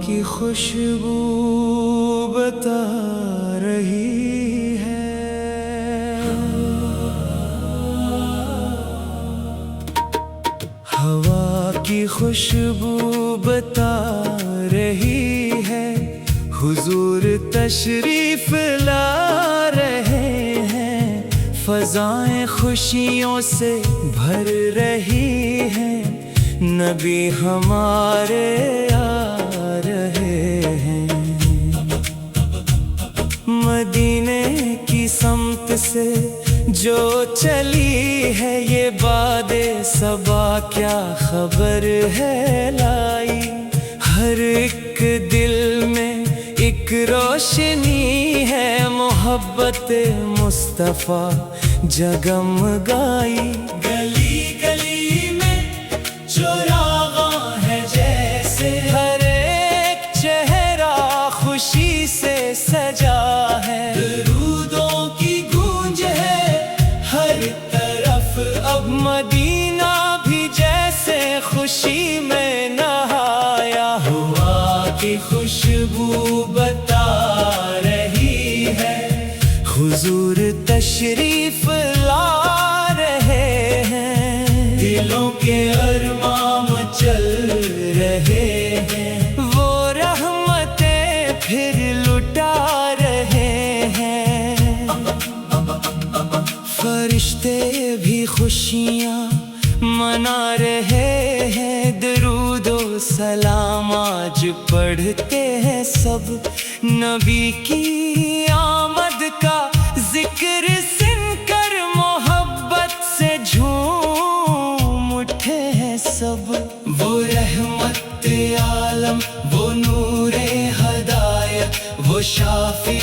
کی خوشبو بتا رہی ہے، ہوا کی خوشبو بتا رہی ہے، حضور تشریف لا رہے ہیں، فضائیں خوشیوں سے بھر رہی ہیں، نبی ہمارے آ رہے ہیں۔ مدینے کی سمت سے جو چلی ہے یہ باد صبا، کیا خبر ہے لائی، ہر ایک دل میں ایک روشنی ہے، محبت مصطفیٰ جگمگائی، گلی گلی میں چراغاں ہے جیسے، ہر ایک چہرہ خوشی سے سجا ہے، درودوں کی گونج ہے ہر طرف، اب مدینہ بھی جیسے خوشی میں نہایا، ہوا کی خوشبو بتا رہی ہے، حضور تشریف لا رہے ہیں، دلوں کے ارمام چل رہے ہیں، وہ رحمتیں پھر لٹا رہے ہیں، فرشتے بھی خوشیاں منا رہے ہیں، درود و سلام آج پڑھتے ہیں سب، نبی کی آمد کا ذکر سن کر محبت سے جھوم اٹھے ہیں سب، وہ رحمت عالم، وہ نور ہدایت، وہ شافع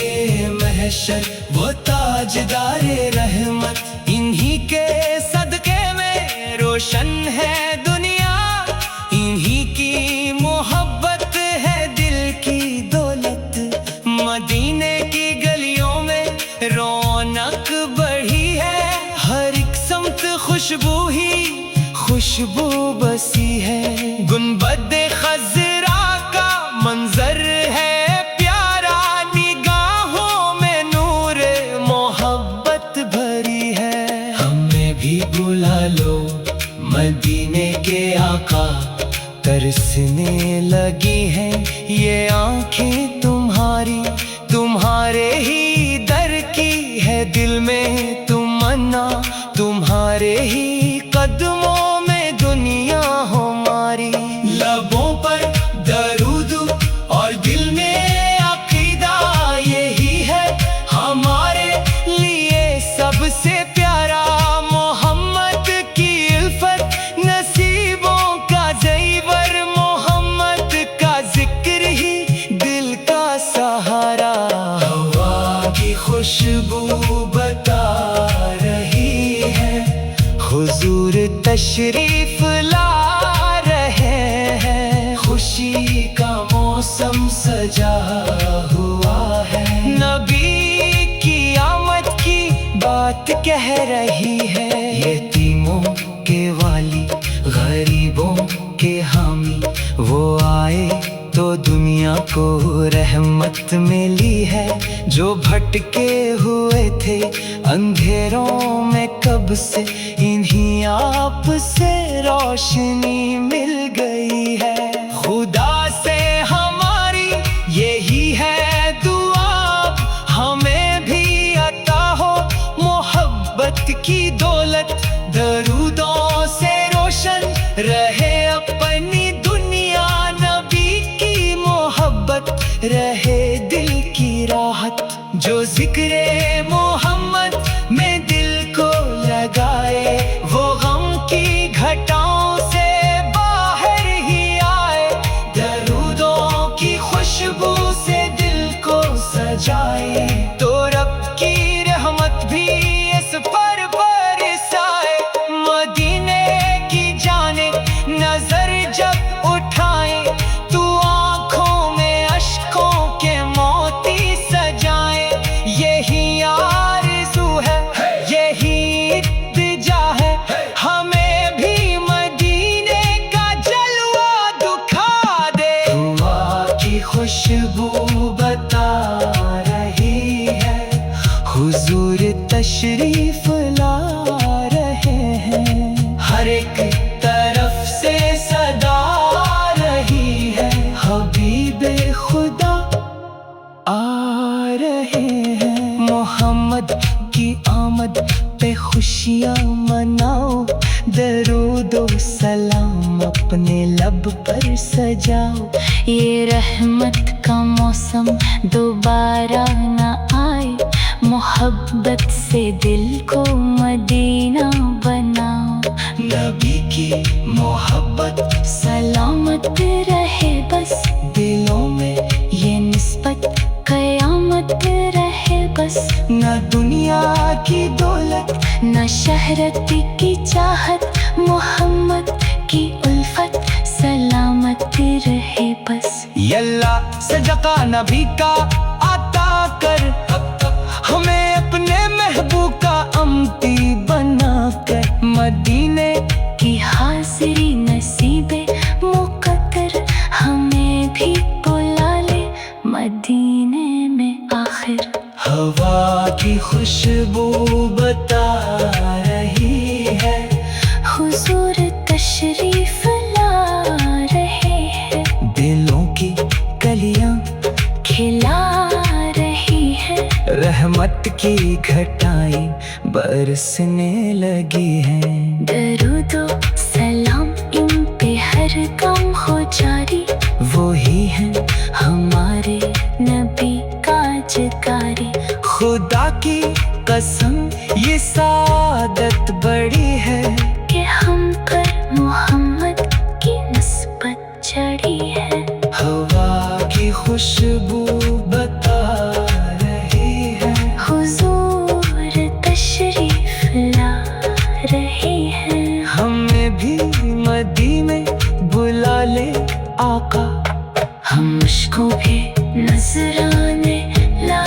محشر، وہ تاجدار رحمت، انہی کے صدقے میں روشن ہے دنیا، انہی کی محبت ہے دل کی دولت، مدینے کی گلیوں میں رونق بڑھی ہے، ہر ایک سمت خوشبو ہی خوشبو بسی ہے، گنبد خضرا کا منظر ہے پیارا، نگاہوں میں نور محبت بھری ہے، ہمیں بھی بلا لو مدینے کے آقا، ترسنے لگی ہیں یہ آنکھیں تمہاری، تمہارے ہی در کی ہے دل میں تمنا، تمہارے ہی قدموں میں دنیا ہماری، لبوں پر درود اور دل میں عقیدہ یہی ہے ہمارے لیے سب سے پیارا، محمد کی الفت نصیبوں کا زیور، محمد کا ذکر ہی دل کا سہارا، ہوا کی خوشبو بتا رہی ہے، حضور تشریف لا رہے ہیں، خوشی کا موسم سجا ہوا ہے، نبی کی آمد کی بات کہہ رہی ہے، یتیموں کے والی، غریبوں کے حامی، وہ آئے تو دنیا کو رحمت ملی ہے، جو بھٹکے ہوئے تھے اندھیروں میں کب سے، انہی آپ سے روشنی مل گئی ہے، خدا سے ہماری یہی ہے دعا، ہمیں بھی عطا ہو محبت کی دولت، درودوں سے روشن رہے اپنی دنیا، نبی کی محبت رہے دل کی راحت، جو ذکر محمد میں دل کو لگائے، وہ غم کی گھٹاؤں سے باہر ہی آئے، درودوں کی خوشبو سے دل کو سجائے، تو رب کی رحمت بھی اس پر برسائے، مدینے کی جانب نظر جب اٹھائیں تو آنکھوں میں اشکوں کے موتی سجائیں، یہی آمد پہ خوشیاں مناؤ، درود و سلام اپنے لب پر سجاؤ۔ یہ رحمت کا موسم دوبارہ نہ آئے، محبت سے دل کو مدینہ بناؤ۔ نبی کی محبت سلامت رہے بس دلوں میں، یہ نسبت قیامت رہے بس۔ نہ دنیا کی دولت نہ شہرت کی چاہت، محمد کی الفت سلامت رہے بس۔ اللہ صدقہ نبی کا عطا کر، ہمیں اپنے محبوب کا امتی بنا کر۔ مدینے کی حاضری نصیب مقدر، ہمیں بھی بلا لے مدینے میں آخر۔ ہوا کی خوشبو بتا رہی ہے، حضور تشریف لا رہے ہیں، دلوں کی کلیاں کھلا رہی ہے، رحمت کی گھٹائیں برسنے لگی ہیں۔ درود و سلام ان پہ ہر کام ہو جاری، وہی ہیں ہمارے نبی کاجکاری۔ خدا کی قسم یہ سعادت بڑی ہے، کہ ہم پر محمد کی نسبت چڑھی ہے۔ ہوا کی خوشبو بتا رہی ہے، حضور تشریف لا رہے ہیں، ہمیں بھی مدینے بلا لے آقا۔ ہم مشکوں بھی نذرانے لا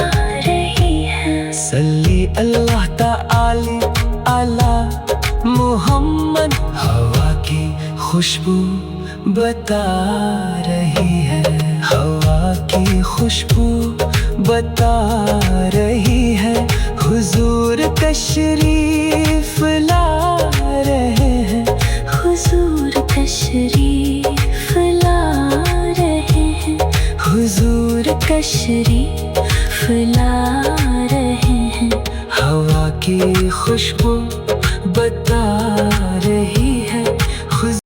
رہی ہیں۔ صلی اللہ تعالی علی محمد۔ ہوا کی خوشبو بتا رہی ہے، ہوا کی خوشبو بتا رہی ہے، حضور تشریف لا رہے ہیں، حضور تشریف لا رہے ہیں، حضور تشریف لا رہے ہیں۔ ہوا کی خوشبو